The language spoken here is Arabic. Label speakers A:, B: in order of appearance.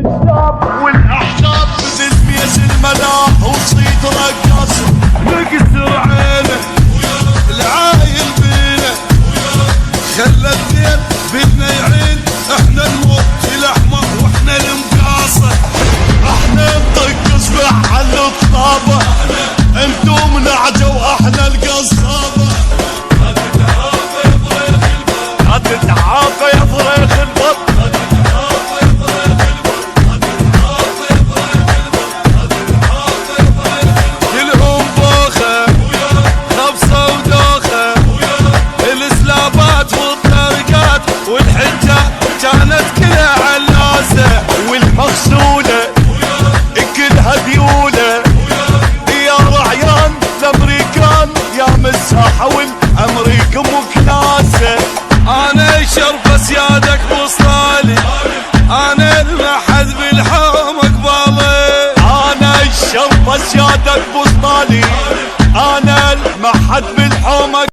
A: الشاب والاحجاب بزلمية الملاح وصيت رقص نكسر عينه العايل بينا خلى الدين بدنا يعين احنا نموت لحمه واحنا المقاصه احنا نطقس بحل الطابه انتم نعجه واحنا القصابه لا تتعافى يا فريخ البط كلهم بوخه خبصه ودوخه السلابات والطرقات والحجه كانت كلها علاسه والمغسوله كلها ديوله يا رعيان الامريكان يا مساحه والامريكا مو كناسه انا شرف سيادك بوصالي انا المحد بالحوم قبالي انا الشرف سيادك بوصالي انا المحد بالحوم